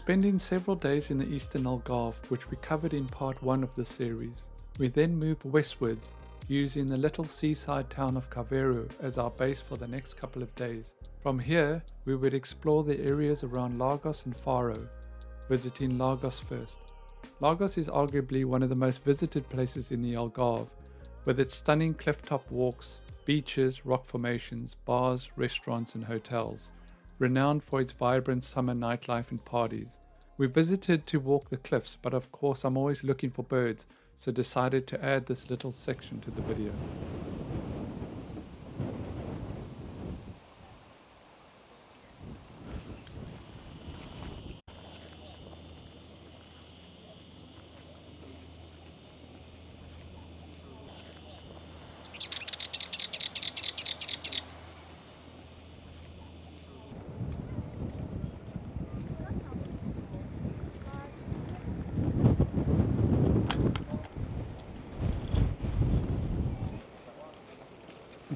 spending several days in the eastern Algarve, which we covered in part 1 of this series. We then moved westwards, using the little seaside town of Carvoeiro as our base for the next couple of days. From here, we would explore the areas around Lagos and Faro, visiting Lagos first. Lagos is arguably one of the most visited places in the Algarve, with its stunning clifftop walks, beaches, rock formations, bars, restaurants and hotels, renowned for its vibrant summer nightlife and parties. We visited to walk the cliffs, but of course I'm always looking for birds, so decided to add this little section to the video.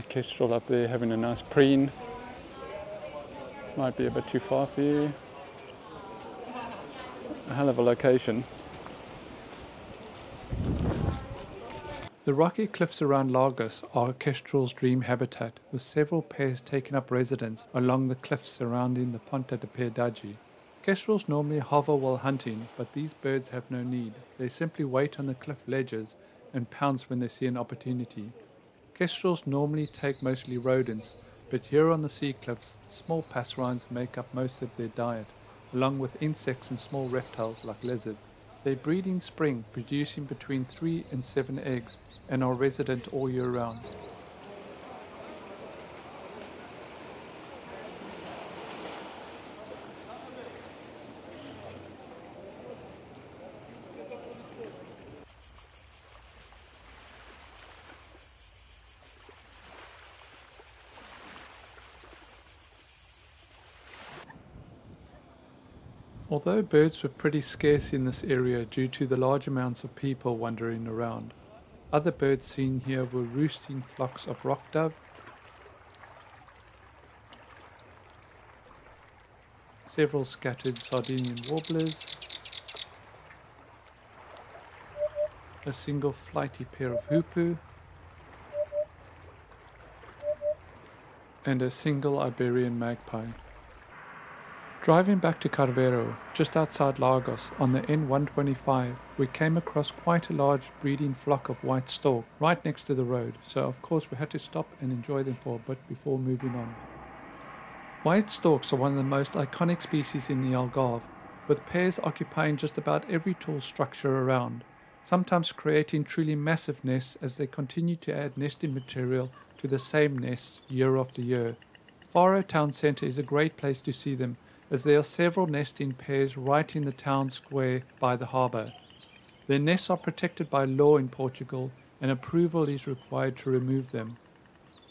Kestrel up there having a nice preen. Might be a bit too far for you. A hell of a location. The rocky cliffs around Lagos are Kestrel's dream habitat, with several pairs taking up residence along the cliffs surrounding the Ponta de Piedade. Kestrels normally hover while hunting, but these birds have no need. They simply wait on the cliff ledges and pounce when they see an opportunity. Kestrels normally take mostly rodents, but here on the sea cliffs, small passerines make up most of their diet, along with insects and small reptiles like lizards. They breed in spring, producing between 3 and 7 eggs, and are resident all year round. Although birds were pretty scarce in this area due to the large amounts of people wandering around, other birds seen here were roosting flocks of rock dove, several scattered Sardinian warblers, a single flighty pair of hoopoe, and a single Iberian magpie. Driving back to Carvoeiro, just outside Lagos, on the N125, we came across quite a large breeding flock of white stork right next to the road, so of course we had to stop and enjoy them for a bit before moving on. White storks are one of the most iconic species in the Algarve, with pairs occupying just about every tall structure around, sometimes creating truly massive nests as they continue to add nesting material to the same nests year after year. Faro town centre is a great place to see them, as there are several nesting pairs right in the town square by the harbour. Their nests are protected by law in Portugal, and approval is required to remove them.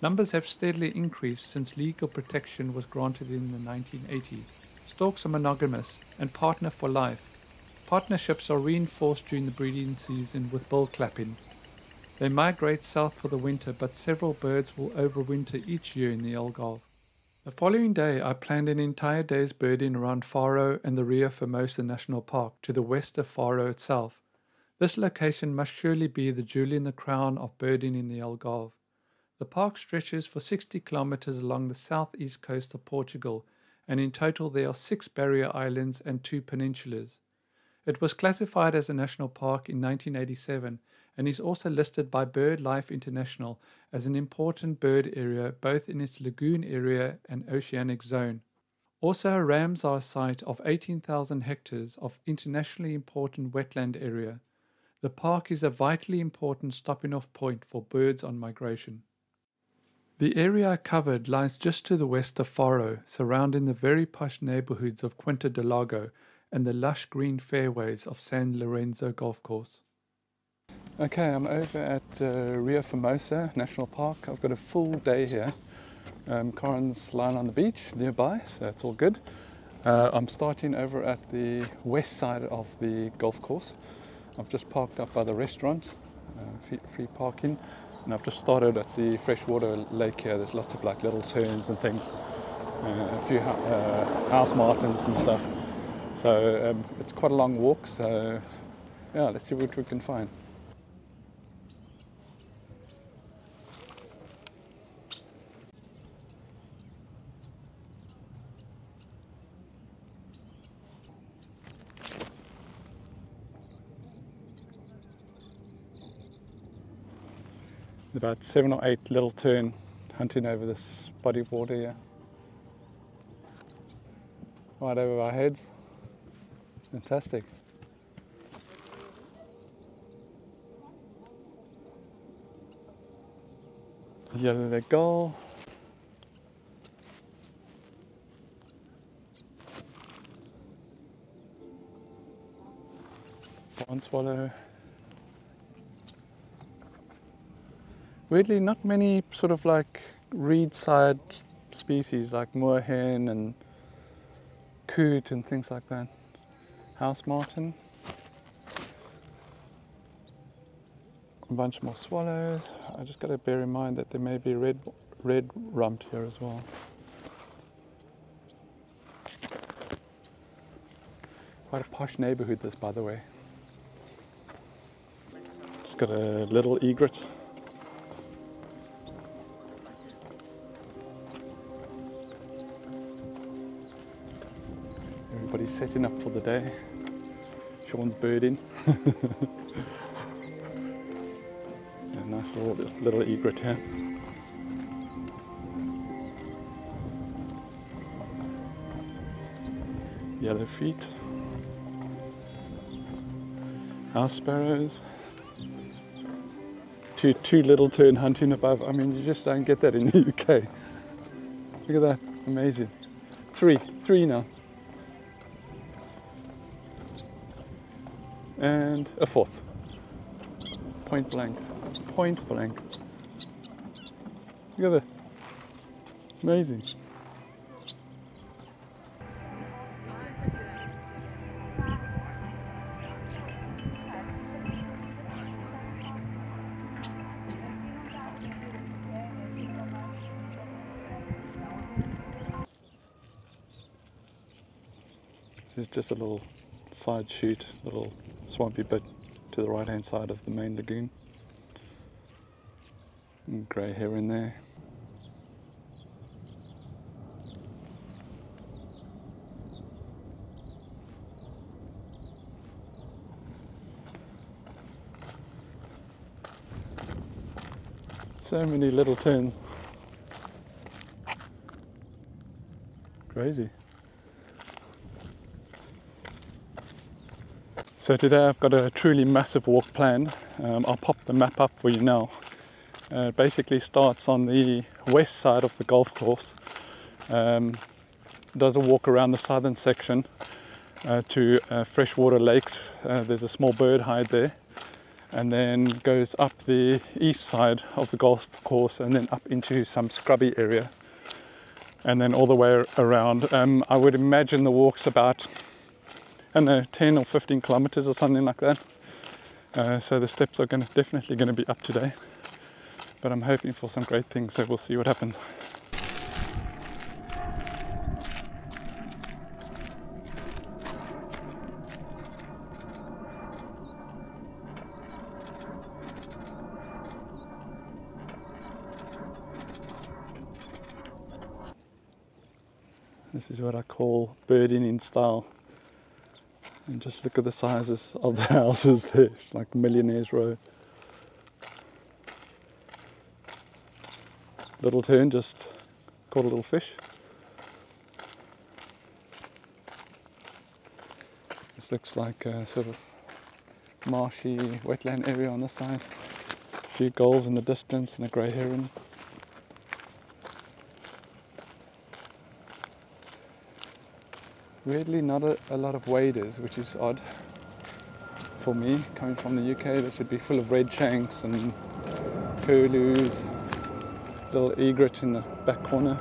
Numbers have steadily increased since legal protection was granted in the 1980s. Storks are monogamous and partner for life. Partnerships are reinforced during the breeding season with bill clapping. They migrate south for the winter, but several birds will overwinter each year in the Algarve. The following day, I planned an entire day's birding around Faro and the Rio Formosa National Park to the west of Faro itself. This location must surely be the jewel in the crown of birding in the Algarve. The park stretches for 60 kilometers along the southeast coast of Portugal, and in total there are 6 barrier islands and 2 peninsulas. It was classified as a national park in 1987 and is also listed by BirdLife International as an important bird area both in its lagoon area and oceanic zone. Also, a Ramsar site of 18,000 hectares of internationally important wetland area. The park is a vitally important stopping off point for birds on migration. The area I covered lies just to the west of Faro, surrounding the very posh neighborhoods of Quinta do Lago and the lush green fairways of San Lorenzo Golf Course. Okay, I'm over at Rio Formosa National Park. I've got a full day here. Corin's lying on the beach nearby, so it's all good. I'm starting over at the west side of the golf course. I've just parked up by the restaurant, free parking, and I've just started at the freshwater lake here. There's lots of like little terns and things, a few house martins and stuff. So it's quite a long walk, so yeah, let's see what we can find. About 7 or 8 little tern hunting over this body of water here. Right over our heads. Fantastic. Yellow-legged gull. Barn swallow. Weirdly, not many sort of like reed-side species like moorhen and coot and things like that. House martin. A bunch more swallows. I just got to bear in mind that there may be red rumped here as well. Quite a posh neighborhood this, by the way. Just got a little egret. Everybody's setting up for the day. Sean's birding. A nice little egret here. Yellow feet. House sparrows. Two little tern hunting above. I mean, you just don't get that in the UK. Look at that, amazing. Three now. And a fourth. Point blank. Point blank. Look at that. Amazing. This is just a little side chute, little swampy bit to the right hand side of the main lagoon. And grey hair in there. So many little terns. Crazy. So today I've got a truly massive walk planned. I'll pop the map up for you now. It basically starts on the west side of the golf course. Does a walk around the southern section to freshwater lakes. There's a small bird hide there. And then goes up the east side of the golf course and then up into some scrubby area. And then all the way around. I would imagine the walk's about, I don't know, 10 or 15 kilometers or something like that. So the steps are definitely going to be up today. But I'm hoping for some great things, so we'll see what happens. This is what I call birding in style. And just look at the sizes of the houses there. It's like Millionaire's Row. Little tern just caught a little fish. This looks like a sort of marshy wetland area on this side. A few gulls in the distance and a grey heron. Weirdly not a lot of waders, which is odd for me. Coming from the UK, they should be full of red shanks and curlews. Little egret in the back corner.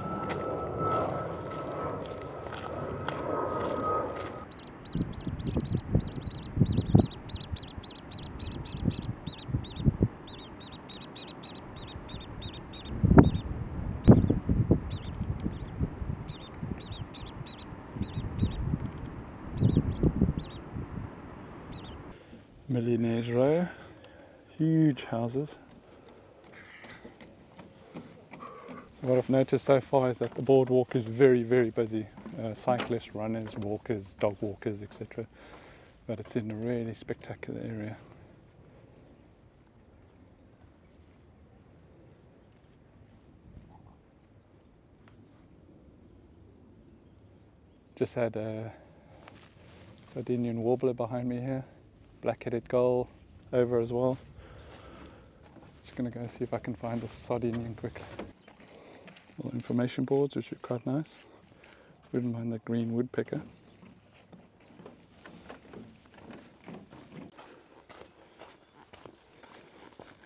Millionaires Row, huge houses. So what I've noticed so far is that the boardwalk is very, very busy. Cyclists, runners, walkers, dog walkers, etc. But it's in a really spectacular area. Just had a Sardinian warbler behind me here, black-headed gull over as well. Just going to go see if I can find a Sardinian quickly. Little information boards, which are quite nice. Wouldn't mind the green woodpecker.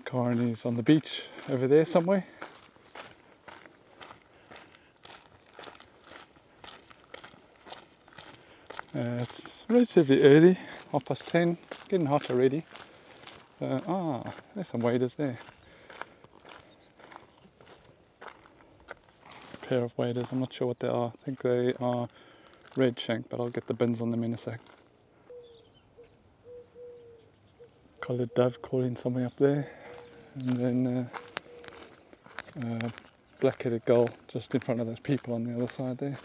Carney's on the beach over there somewhere. It's relatively early, 10:30, getting hot already. There's some waders there. A pair of waders, I'm not sure what they are. I think they are red shank, but I'll get the bins on them in a sec. Collared dove calling somewhere up there. And then black-headed gull just in front of those people on the other side there.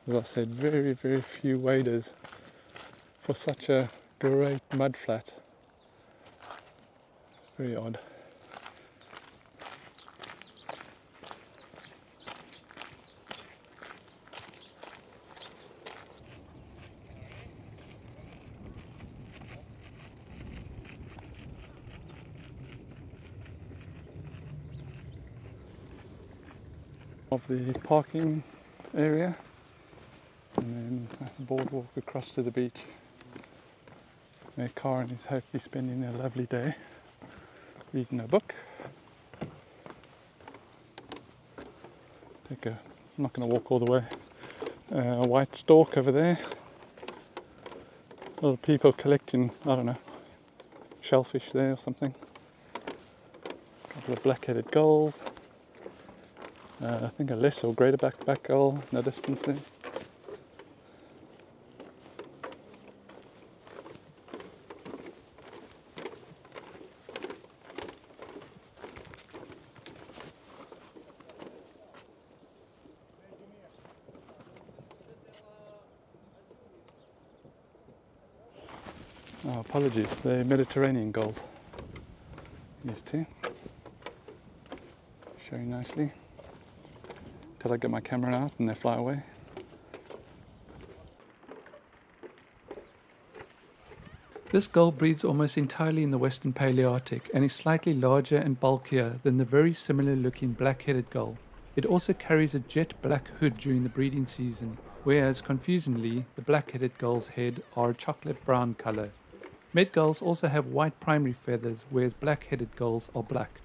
As I said, very, very few waders for such a great mud flat. Very odd. Of the parking area, and then a boardwalk across to the beach. Their car and is hopefully spending a lovely day reading a book. I'm not going to walk all the way. A white stork over there. Little people collecting, I don't know, shellfish there or something. A couple of black-headed gulls. I think a less or greater back gull in the distance there. Oh, apologies, they're Mediterranean gulls. These two. Showing nicely. Till I get my camera out and they fly away. This gull breeds almost entirely in the Western Palearctic and is slightly larger and bulkier than the very similar looking black-headed gull. It also carries a jet black hood during the breeding season, whereas confusingly the black-headed gull's head are a chocolate brown colour. Med gulls also have white primary feathers, whereas black-headed gulls are black.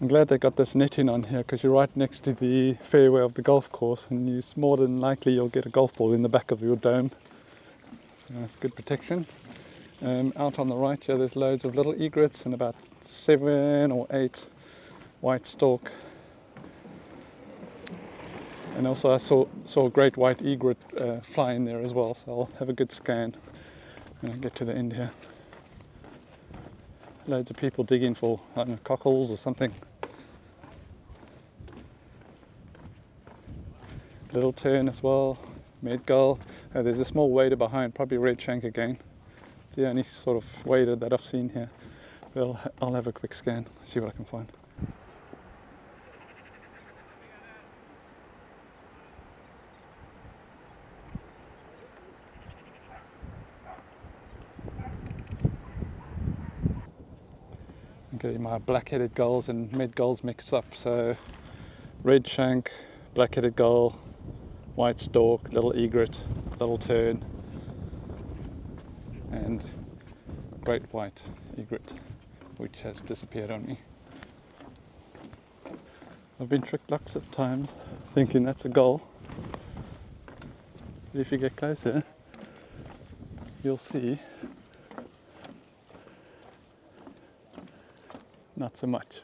I'm glad they got this netting on here because you're right next to the fairway of the golf course, and more than likely you'll get a golf ball in the back of your dome. So that's good protection. Out on the right here there's loads of little egrets and about 7 or 8 white stork. And also I saw a great white egret fly in there as well, so I'll have a good scan when I get to the end here. Loads of people digging for, I don't know, cockles or something. Little tern as well, med gull. There's a small wader behind, probably red shank again. It's the only sort of wader that I've seen here. Well, I'll have a quick scan, see what I can find. Okay, my black-headed gulls and med gulls mixed up. So red shank, black-headed gull, white stork, little egret, little tern, and great white egret, which has disappeared on me. I've been tricked lots of times thinking that's a gull. But if you get closer, you'll see not so much.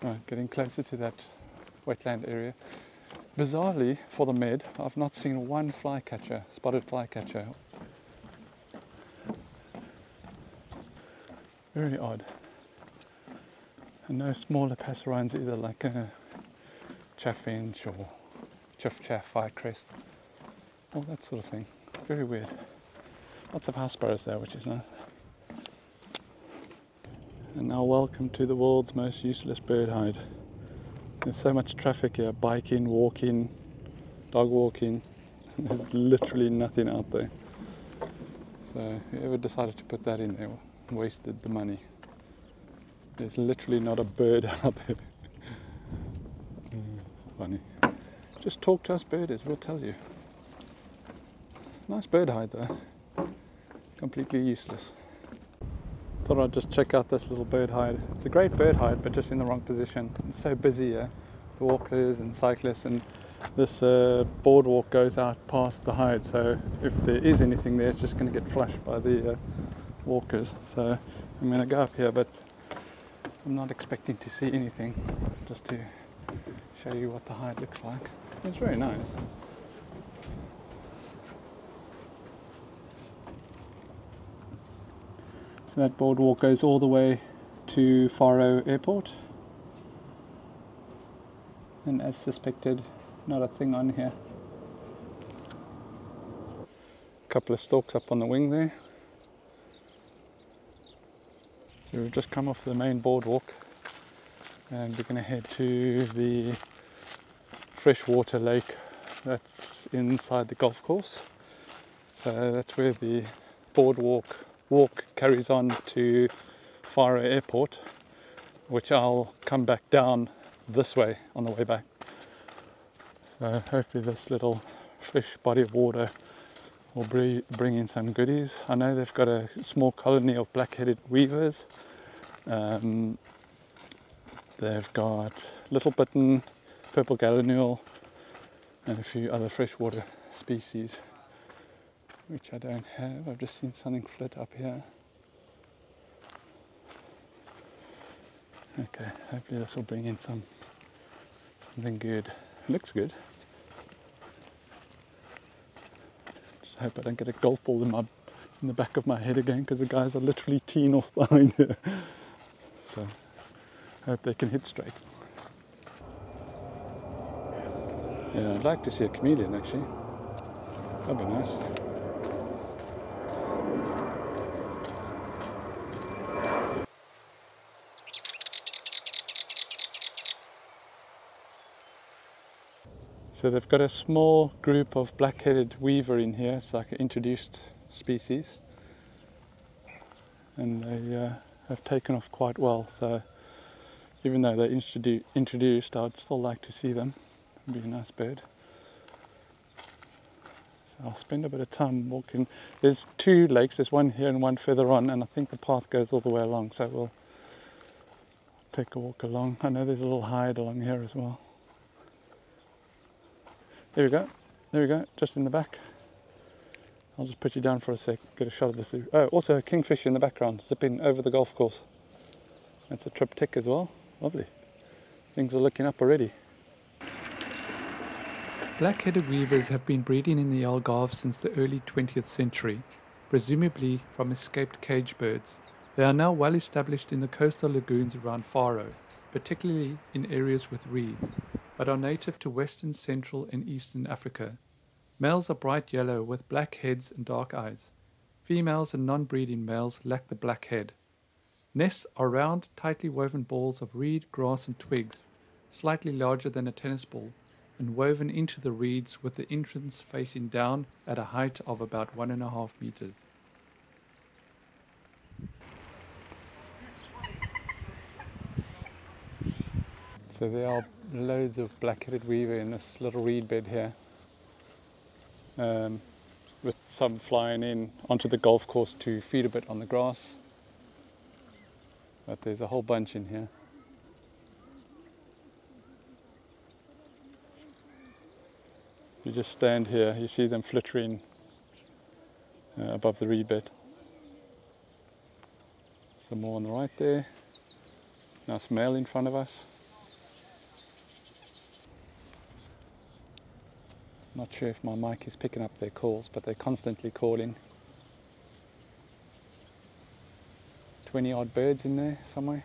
Right, getting closer to that wetland area. Bizarrely, for the med, I've not seen one flycatcher, spotted flycatcher. Very odd. And no smaller passerines either, like a chaffinch or chiff-chaff, firecrest, all that sort of thing. Very weird. Lots of house sparrows there, which is nice. And now welcome to the world's most useless bird hide. There's so much traffic here, biking, walking, dog walking. There's literally nothing out there. So whoever decided to put that in there wasted the money. There's literally not a bird out there. Funny. Just talk to us birders, we'll tell you. Nice bird hide though. Completely useless. Thought I'd just check out this little bird hide. It's a great bird hide, but just in the wrong position. It's so busy here, the walkers and cyclists, and this boardwalk goes out past the hide. So if there is anything there, it's just going to get flushed by the walkers. So I'm going to go up here, but I'm not expecting to see anything. Just to show you what the hide looks like. It's very nice. So that boardwalk goes all the way to Faro airport, and as suspected, not a thing on here. A couple of stalks up on the wing there. So we've just come off the main boardwalk and we're going to head to the freshwater lake that's inside the golf course. So that's where the boardwalk carries on to Faro airport, which I'll come back down this way on the way back. So hopefully this little fresh body of water will bring in some goodies. I know they've got a small colony of black-headed weavers. They've got little bitten, purple gallinule, and a few other freshwater species, which I don't have. I've just seen something flit up here. Okay, hopefully this will bring in something good. It looks good. Just hope I don't get a golf ball in the back of my head again, because the guys are literally teeing off behind here. So hope they can hit straight. Yeah, I'd like to see a chameleon actually. That'd be nice. So they've got a small group of black-headed weaver in here. It's like an introduced species, and they have taken off quite well. So even though they're introduced, I'd still like to see them. It'd be a nice bird. So I'll spend a bit of time walking. There's two lakes, there's one here and one further on, and I think the path goes all the way along, so we'll take a walk along. I know there's a little hide along here as well. There we go, just in the back. I'll just put you down for a sec, get a shot of the zoo. Oh, also a kingfisher in the background, zipping over the golf course. That's a triptych as well, lovely. Things are looking up already. Black-headed weavers have been breeding in the Algarve since the early 20th century, presumably from escaped cage birds. They are now well established in the coastal lagoons around Faro, particularly in areas with reeds, but are native to western, central and eastern Africa. Males are bright yellow with black heads and dark eyes. Females and non-breeding males lack the black head. Nests are round, tightly woven balls of reed, grass and twigs, slightly larger than a tennis ball, and woven into the reeds with the entrance facing down at a height of about 1.5 meters. So there are loads of black-headed weaver in this little reed bed here, with some flying in onto the golf course to feed a bit on the grass. But there's a whole bunch in here. You just stand here, you see them flittering above the reed bed. Some more on the right there. Nice male in front of us. Not sure if my mic is picking up their calls, but they're constantly calling. 20 odd birds in there somewhere.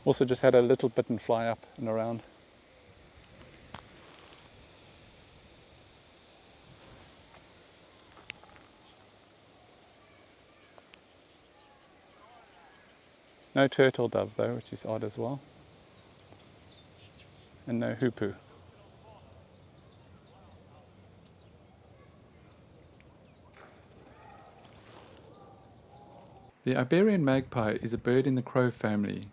Also just had a little bittern fly up and around. No turtle dove though, which is odd as well. And no hoopoe. The Iberian magpie is a bird in the crow family.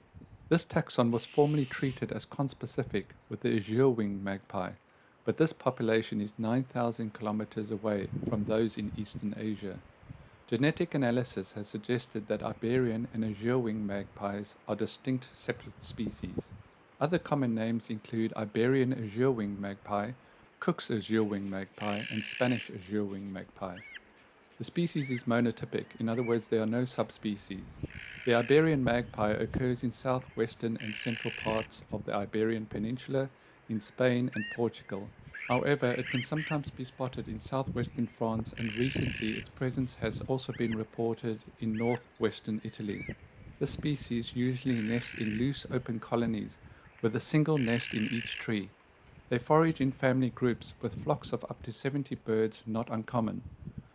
This taxon was formerly treated as conspecific with the azure-winged magpie, but this population is 9,000 kilometers away from those in Eastern Asia. Genetic analysis has suggested that Iberian and azure-winged magpies are distinct separate species. Other common names include Iberian azure-winged magpie, Cook's azure-winged magpie, and Spanish azure-winged magpie. The species is monotypic, in other words there are no subspecies. The Iberian magpie occurs in southwestern and central parts of the Iberian Peninsula, in Spain and Portugal. However, it can sometimes be spotted in southwestern France, and recently its presence has also been reported in northwestern Italy. This species usually nests in loose open colonies with a single nest in each tree. They forage in family groups with flocks of up to 70 birds, not uncommon.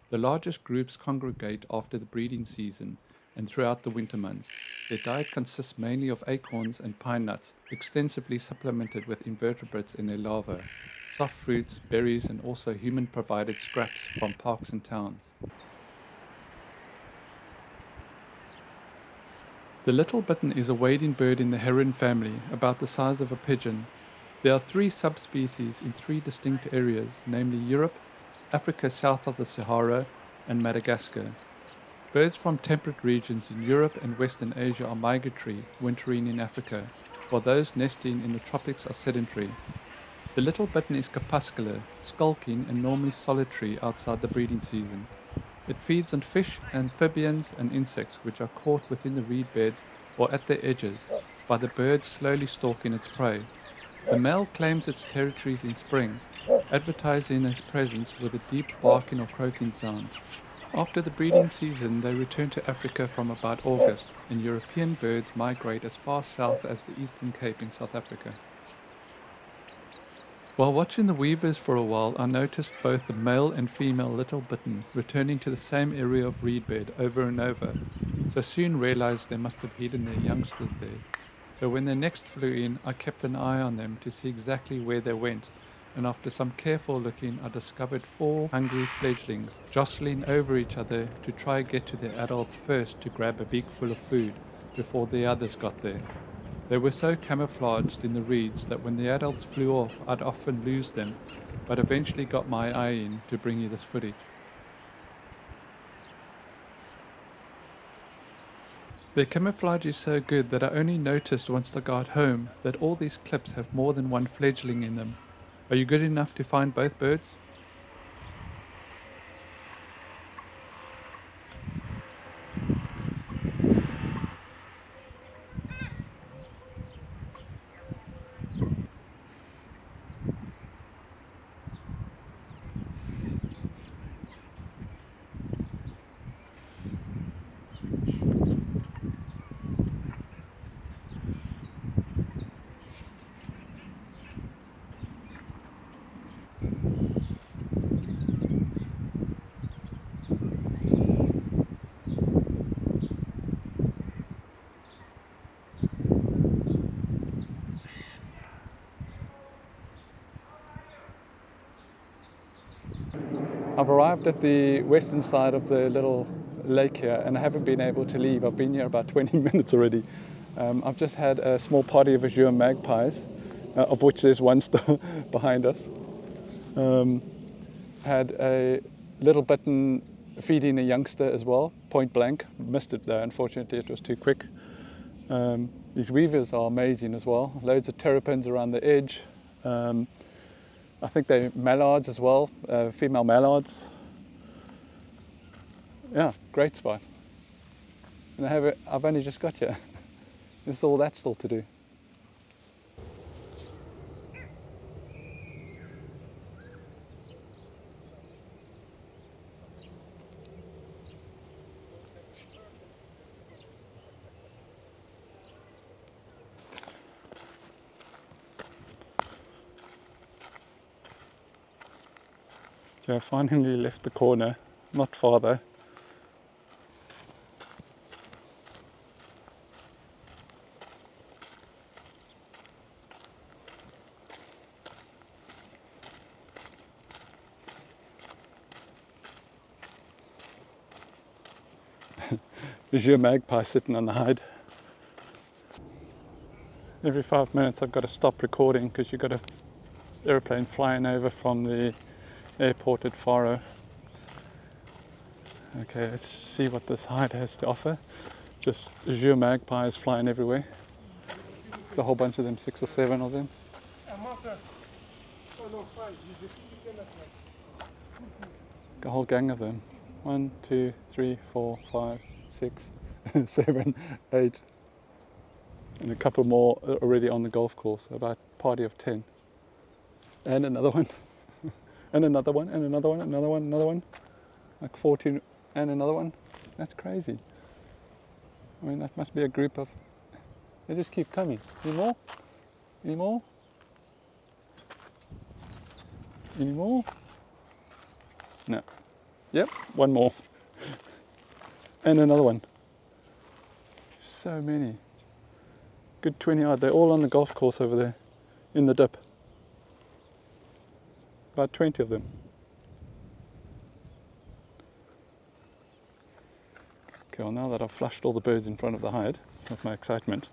The largest groups congregate after the breeding season and throughout the winter months. Their diet consists mainly of acorns and pine nuts, extensively supplemented with invertebrates in their larvae, soft fruits, berries, and also human-provided scraps from parks and towns. The little bittern is a wading bird in the heron family, about the size of a pigeon. There are 3 subspecies in 3 distinct areas, namely Europe, Africa south of the Sahara, and Madagascar. Birds from temperate regions in Europe and Western Asia are migratory, wintering in Africa, while those nesting in the tropics are sedentary. The little bittern is crepuscular, skulking and normally solitary outside the breeding season. It feeds on fish, amphibians and insects which are caught within the reed beds or at their edges by the bird slowly stalking its prey. The male claims its territories in spring, advertising his presence with a deep barking or croaking sound. After the breeding season, they return to Africa from about August, and European birds migrate as far south as the Eastern Cape in South Africa. While watching the weavers for a while, I noticed both the male and female little bittern returning to the same area of reed bed over and over, so soon realized they must have hidden their youngsters there. So when they next flew in, I kept an eye on them to see exactly where they went, and after some careful looking, I discovered 4 hungry fledglings jostling over each other to try get to their adults first to grab a beak full of food before the others got there. They were so camouflaged in the reeds that when the adults flew off, I'd often lose them, but eventually got my eye in to bring you this footage. Their camouflage is so good that I only noticed once I got home that all these clips have more than 1 fledgling in them. Are you good enough to find both birds? I've arrived at the western side of the little lake here and I haven't been able to leave. I've been here about 20 minutes already. I've just had a small party of azure magpies, of which there's one still behind us. Had a little button feeding a youngster as well, point blank. Missed it though, unfortunately it was too quick. These weavers are amazing as well. Loads of terrapins around the edge. I think they're mallards as well, female mallards. Yeah, great spot. And I've only just got here. There's all that still to do. Okay, I finally left the corner, not far though. There's your magpie sitting on the hide. Every 5 minutes I've got to stop recording because you've got an aeroplane flying over from the airport at Faro. Okay, let's see what this hide has to offer. Just azure magpies flying everywhere. There's a whole bunch of them, 6 or 7 of them. A whole gang of them. 1, 2, 3, 4, 5, 6, 7, 8. And a couple more already on the golf course, about a party of 10. And another one. And another one, and another one, another one, another one. Like 14, and another one. That's crazy. I mean, that must be a group of... They just keep coming. Any more? Any more? Any more? No. Yep, one more. And another one. So many. Good 20 odd. They're all on the golf course over there, in the dip. About 20 of them. Okay, well now that I've flushed all the birds in front of the hide, with my excitement,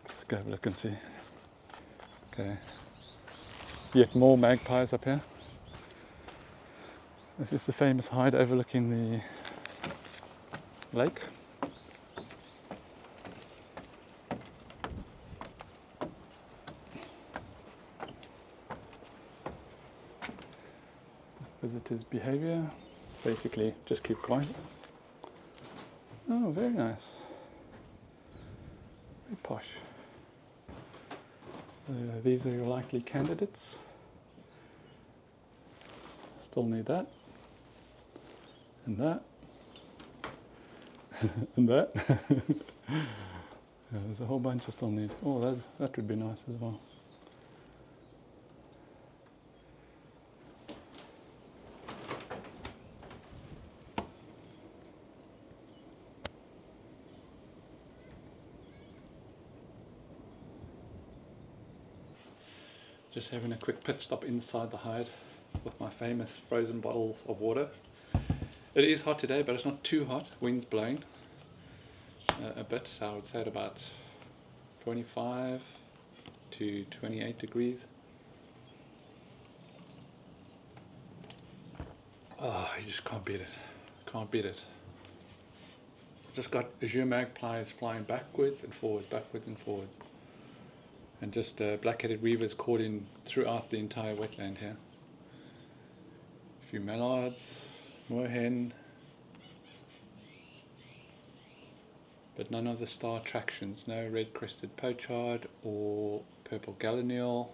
let's go have a look and see. Okay, yet more magpies up here. This is the famous hide overlooking the lake. Visitors' behavior, basically just keep quiet. Oh, very nice. Very posh. So these are your likely candidates. Still need that. And that. And that. Yeah, there's a whole bunch I still need. Oh, that would be nice as well. Just having a quick pit stop inside the hide with my famous frozen bottles of water. It is hot today, but it's not too hot. Wind's blowing a bit, so I would say at about 25 to 28 degrees. Oh, you just can't beat it. Can't beat it. Just got azure magpies flying backwards and forwards, and just black-headed weavers caught in throughout the entire wetland here. A few mallards, moorhen, but none of the star attractions. No red-crested pochard or purple gallinule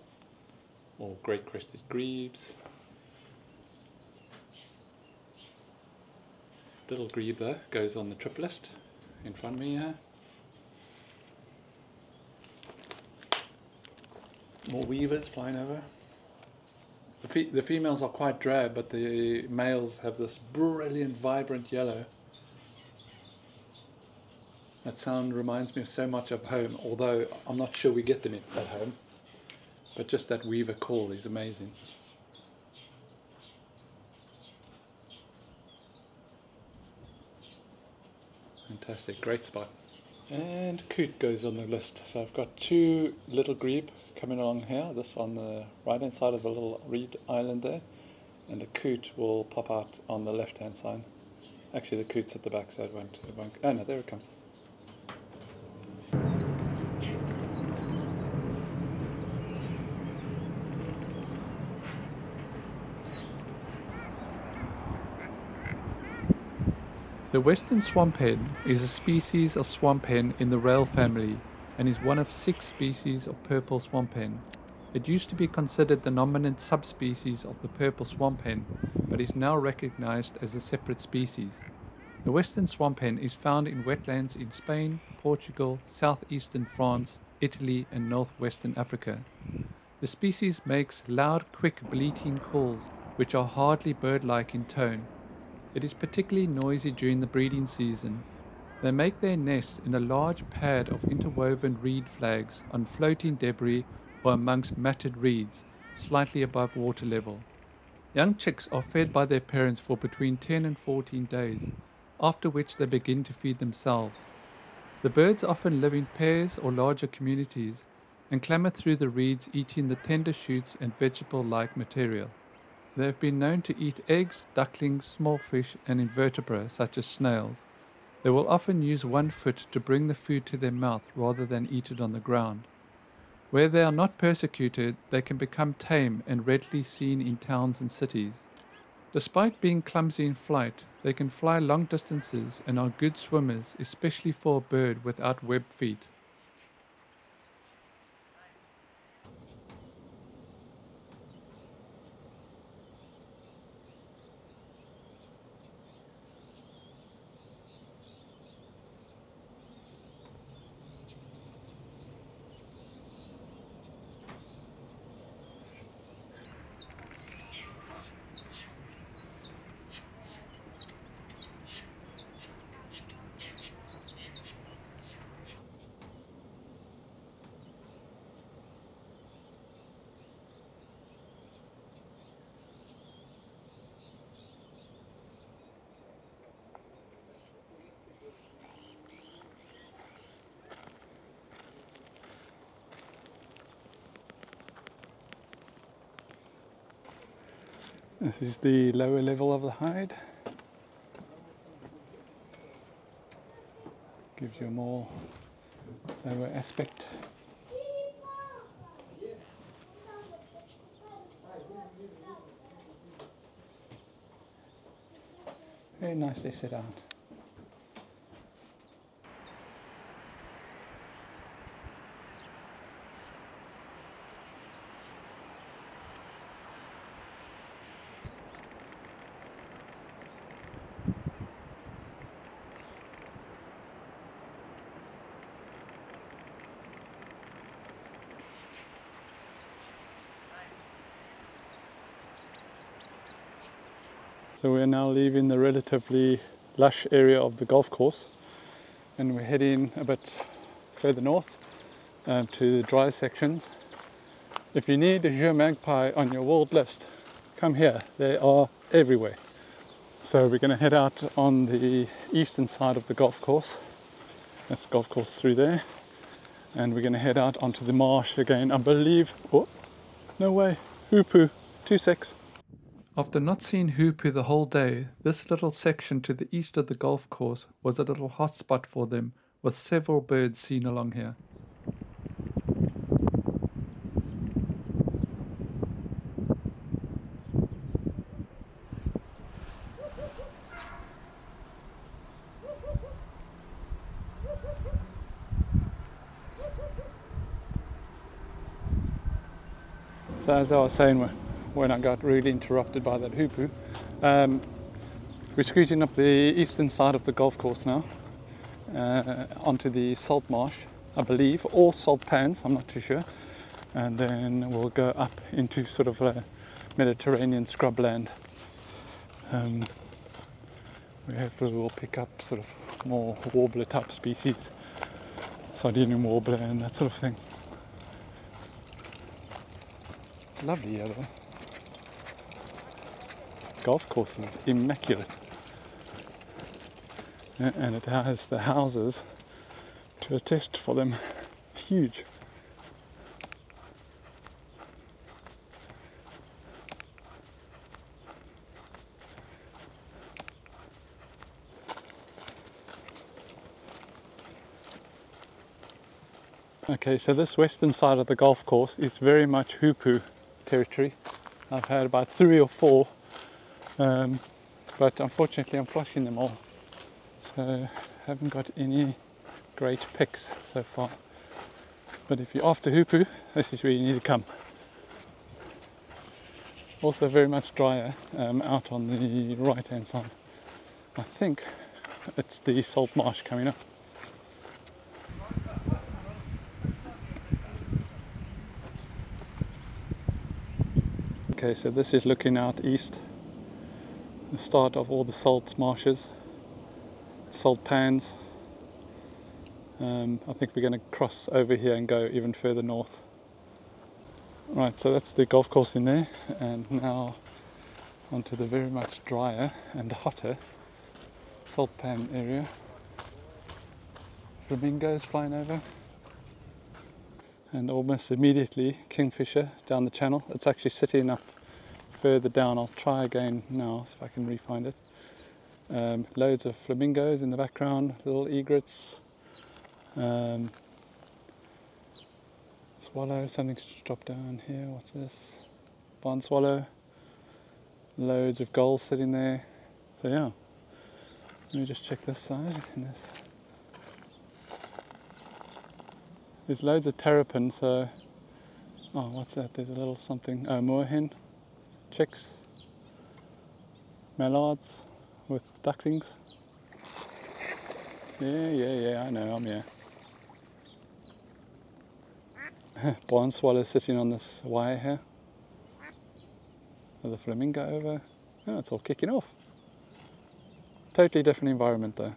or great-crested grebes. Little grebe though goes on the trip list in front of me here. More weavers flying over. The females are quite drab, but the males have this brilliant, vibrant yellow. That sound reminds me of so much of home, although I'm not sure we get them at home. But just that weaver call is amazing. Fantastic, great spot. And coot goes on the list. So I've got 2 little grebe coming along here, this on the right hand side of the little reed island there, and a coot will pop out on the left hand side. Actually the coot's at the back, so it won't, oh no, there it comes. The western swamp hen is a species of swamp hen in the rail family and is one of 6 species of purple swamp hen. It used to be considered the dominant subspecies of the purple swamp hen, but is now recognized as a separate species. The western swamp hen is found in wetlands in Spain, Portugal, southeastern France, Italy and northwestern Africa. The species makes loud, quick bleating calls which are hardly bird-like in tone. It is particularly noisy during the breeding season. They make their nests in a large pad of interwoven reed flags on floating debris or amongst matted reeds, slightly above water level. Young chicks are fed by their parents for between 10 and 14 days, after which they begin to feed themselves. The birds often live in pairs or larger communities and clamber through the reeds eating the tender shoots and vegetable-like material. They have been known to eat eggs, ducklings, small fish and invertebrates such as snails. They will often use one foot to bring the food to their mouth rather than eat it on the ground. Where they are not persecuted, they can become tame and readily seen in towns and cities. Despite being clumsy in flight, they can fly long distances and are good swimmers, especially for a bird without webbed feet. This is the lower level of the hide. Gives you a more lower aspect. Very nicely set out. So we're now leaving the relatively lush area of the golf course and we're heading a bit further north to the dry sections. If you need a Jeu magpie on your world list, come here, they are everywhere. So we're going to head out on the eastern side of the golf course. That's the golf course through there. And we're going to head out onto the marsh again, I believe. Oh, no way, hoopoe, 2-6. After not seeing hoopoe the whole day, this little section to the east of the golf course was a little hotspot for them, with several birds seen along here. So as I was saying when I got really interrupted by that hoopoe, we're scooting up the eastern side of the golf course now, onto the salt marsh, I believe, or salt pans, I'm not too sure, and then we'll go up into sort of a Mediterranean scrubland. We hopefully will pick up sort of more warbler type species, Sardinian warbler and that sort of thing. It's lovely here though. Golf course is immaculate. and it has the houses to attest for them. Huge. Okay, so this western side of the golf course is very much hoopoo territory. I've had about 3 or 4, but unfortunately I'm flushing them all, so haven't got any great picks so far. But if you're after hoopoo, this is where you need to come. Also very much drier out on the right hand side. I think it's the salt marsh coming up. Okay, so this is looking out east, the start of all the salt marshes, salt pans. I think we're going to cross over here and go even further north. Right, so that's the golf course in there, and now onto the very much drier and hotter salt pan area. Flamingos flying over, and almost immediately kingfisher down the channel. It's actually sitting up further down. I'll try again now, see if I can re-find it. Loads of flamingos in the background, little egrets. Swallow, something's just dropped down here. What's this? Barn swallow. Loads of gulls sitting there. So yeah, let me just check this side. There's loads of terrapin. So, oh, what's that? There's a little something. Oh, moorhen, chicks, mallards with ducklings. Yeah. I know. I'm here. Barn swallow sitting on this wire here. With a flamingo over. Oh, it's all kicking off. Totally different environment though.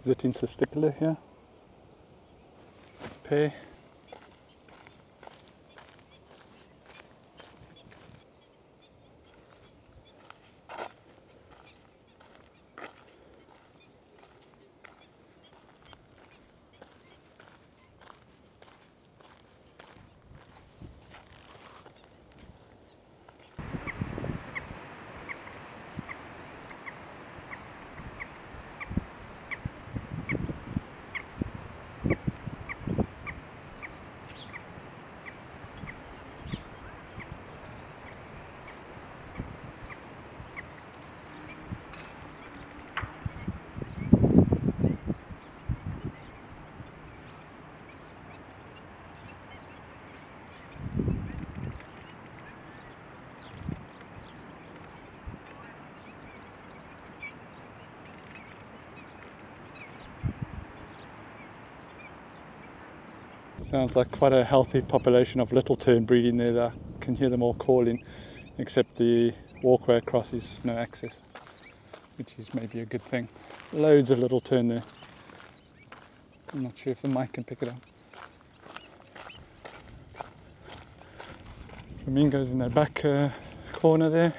Zitting testicular here. Pear. Sounds like quite a healthy population of little tern breeding there. I can hear them all calling, except the walkway across is no access, which is maybe a good thing. Loads of little tern there. I'm not sure if the mic can pick it up. Flamingos in that back corner there.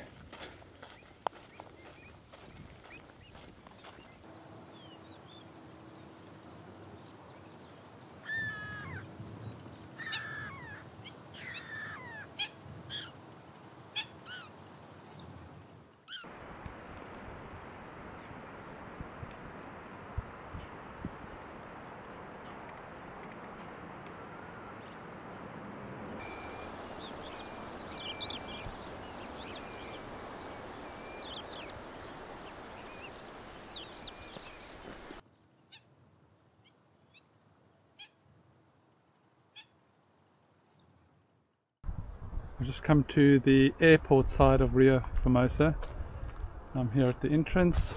I've just come to the airport side of Rio Formosa. I'm here at the entrance.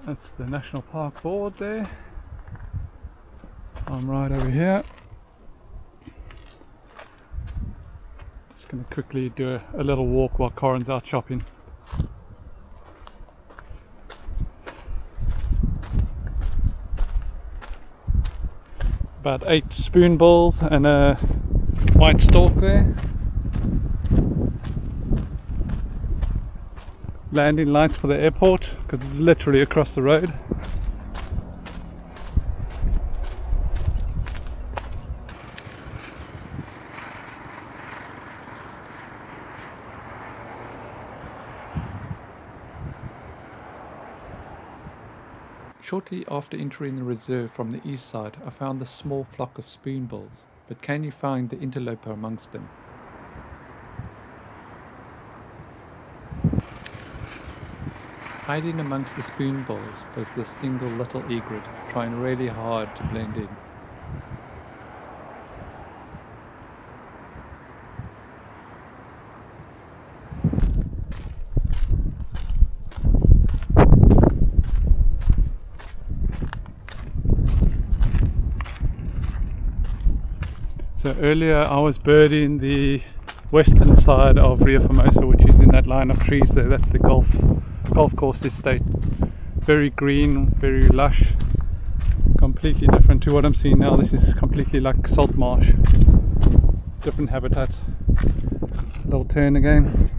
That's the National Park board there. I'm right over here. Just going to quickly do a little walk while Corin's out shopping. About 8 spoon bowls and a white stork there. Landing lights for the airport because it's literally across the road. Shortly after entering the reserve from the east side, I found a small flock of spoonbills, but can you find the interloper amongst them? Hiding amongst the spoonbills was this single little egret, trying really hard to blend in. So earlier I was birding the western side of Rio Formosa, which is in that line of trees there. That's the golf course estate. Very green, very lush, completely different to what I'm seeing now. This is completely like salt marsh, different habitat. Little turn again.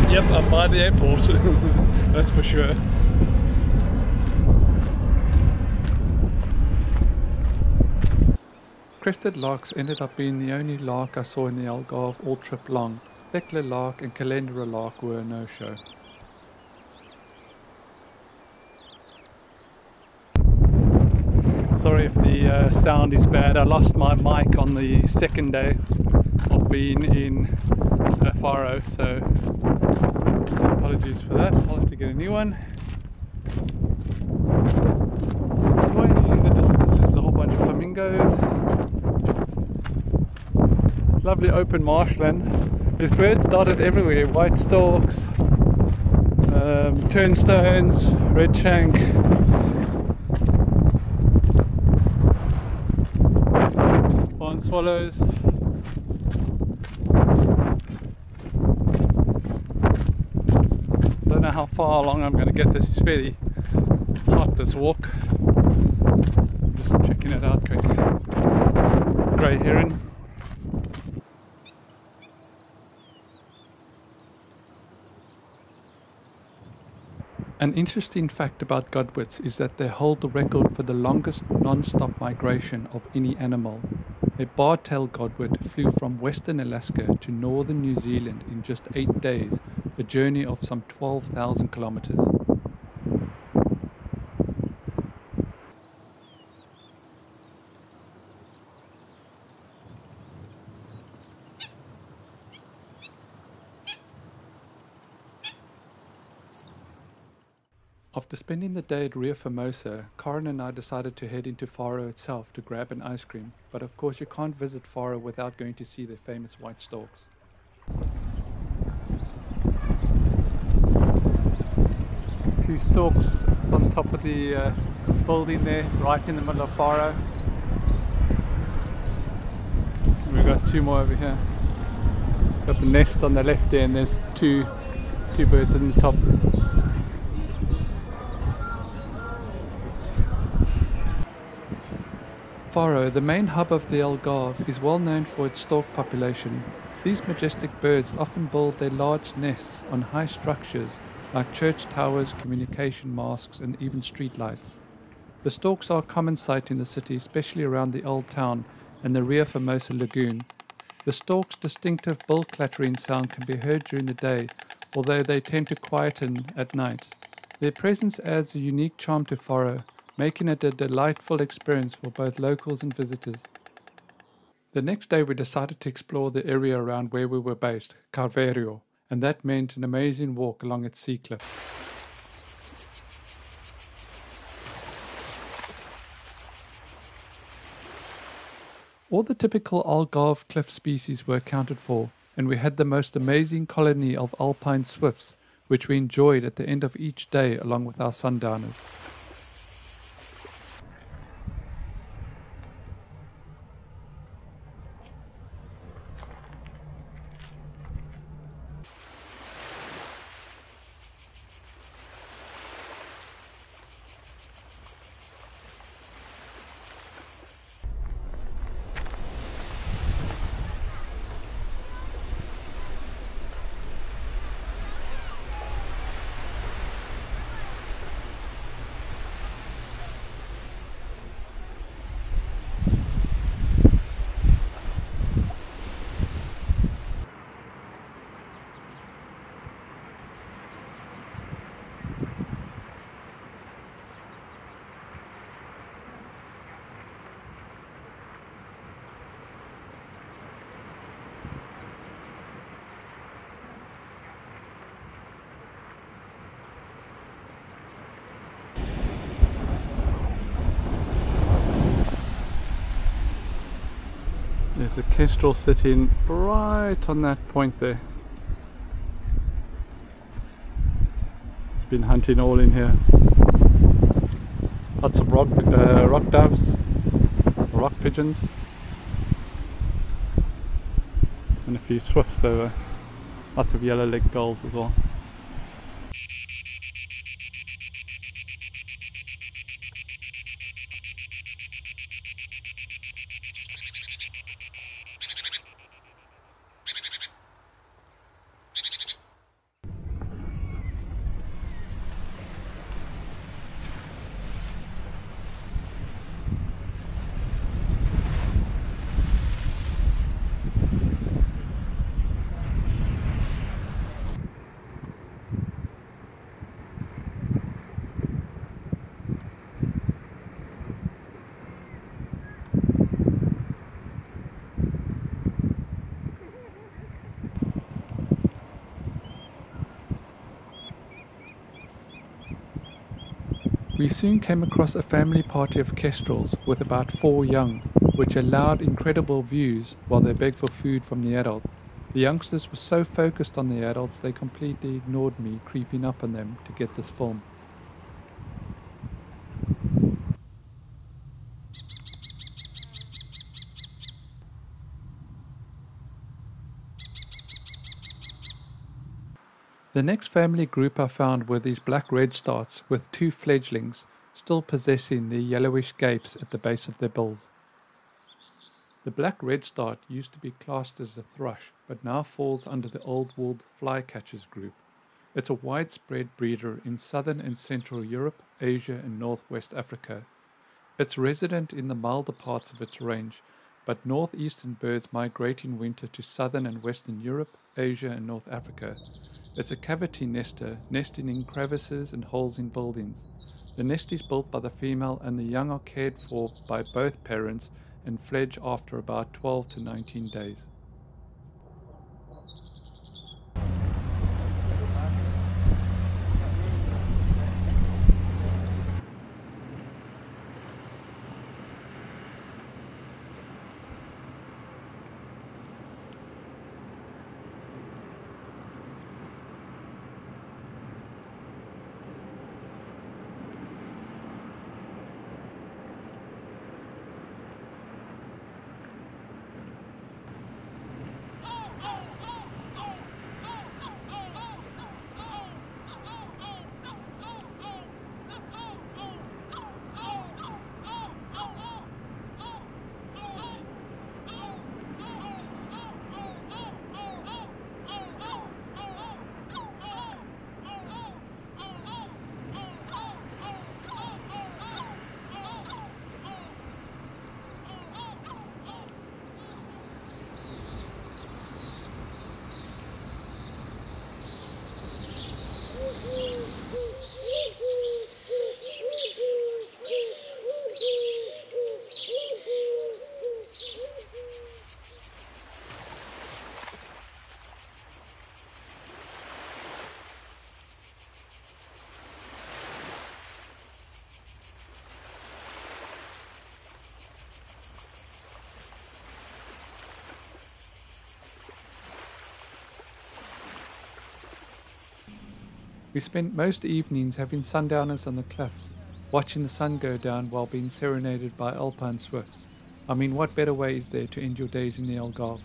Yep, I'm by the airport, that's for sure. Crested larks ended up being the only lark I saw in the Algarve all trip long. Thekla lark and calendula lark were a no-show. Sorry if the sound is bad. I lost my mic on the second day of being in Faro, so apologies for that. I'll have to get a new one. Way in the distance is a whole bunch of flamingos. Lovely open marshland. There's birds dotted everywhere. White storks, turnstones, red shank. Barn swallows. Don't know how far along I'm going to get this. It's fairly hot, this walk. Just checking it out quick. Grey heron. An interesting fact about godwits is that they hold the record for the longest non-stop migration of any animal. A bar-tailed godwit flew from western Alaska to northern New Zealand in just 8 days, a journey of some 12,000 kilometers. After spending the day at Rio Formosa, Corin and I decided to head into Faro itself to grab an ice cream, but of course you can't visit Faro without going to see their famous white storks. Two storks on top of the building there, right in the middle of Faro. And we've got 2 more over here. Got the nest on the left there, and there's two birds on the top. Faro, the main hub of the Algarve, is well known for its stork population. These majestic birds often build their large nests on high structures like church towers, communication masts, and even streetlights. The storks are a common sight in the city, especially around the old town and the Rio Formosa lagoon. The stork's distinctive bill clattering sound can be heard during the day, although they tend to quieten at night. Their presence adds a unique charm to Faro, making it a delightful experience for both locals and visitors. The next day we decided to explore the area around where we were based, Carvoeiro, and that meant an amazing walk along its sea cliffs. All the typical Algarve cliff species were accounted for, and we had the most amazing colony of alpine swifts, which we enjoyed at the end of each day along with our sundowners. There's a kestrel sitting right on that point there. It's been hunting all in here. Lots of rock doves, rock pigeons, and a few swifts over. Lots of yellow-legged gulls as well. We soon came across a family party of kestrels with about 4 young, which allowed incredible views while they begged for food from the adult. The youngsters were so focused on the adults they completely ignored me creeping up on them to get this film. The next family group I found were these black redstarts with 2 fledglings still possessing their yellowish gapes at the base of their bills. The black redstart used to be classed as a thrush, but now falls under the old-world flycatchers group. It's a widespread breeder in southern and central Europe, Asia and northwest Africa. It's resident in the milder parts of its range, but northeastern birds migrate in winter to southern and western Europe, Asia and North Africa. It's a cavity nester, nesting in crevices and holes in buildings. The nest is built by the female and the young are cared for by both parents and fledge after about 12 to 19 days. We spent most evenings having sundowners on the cliffs, watching the sun go down while being serenaded by alpine swifts. I mean, what better way is there to end your days in the Algarve?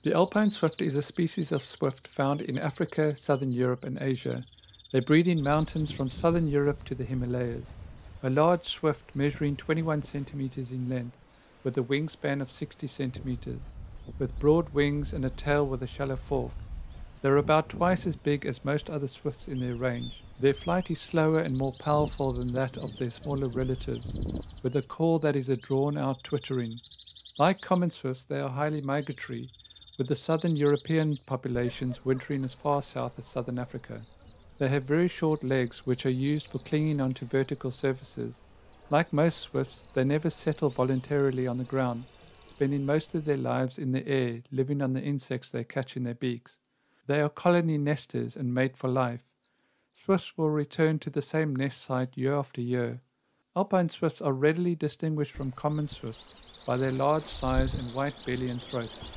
The alpine swift is a species of swift found in Africa, southern Europe, and Asia. They breed in mountains from southern Europe to the Himalayas. A large swift measuring 21 centimeters in length, with a wingspan of 60 centimeters, with broad wings and a tail with a shallow fork. They're about twice as big as most other swifts in their range. Their flight is slower and more powerful than that of their smaller relatives, with a call that is a drawn-out twittering. Like common swifts, they are highly migratory, with the southern European populations wintering as far south as southern Africa. They have very short legs which are used for clinging onto vertical surfaces. Like most swifts, they never settle voluntarily on the ground, spending most of their lives in the air, living on the insects they catch in their beaks. They are colony nesters and mate for life. Swifts will return to the same nest site year after year. Alpine swifts are readily distinguished from common swifts by their large size and white belly and throats.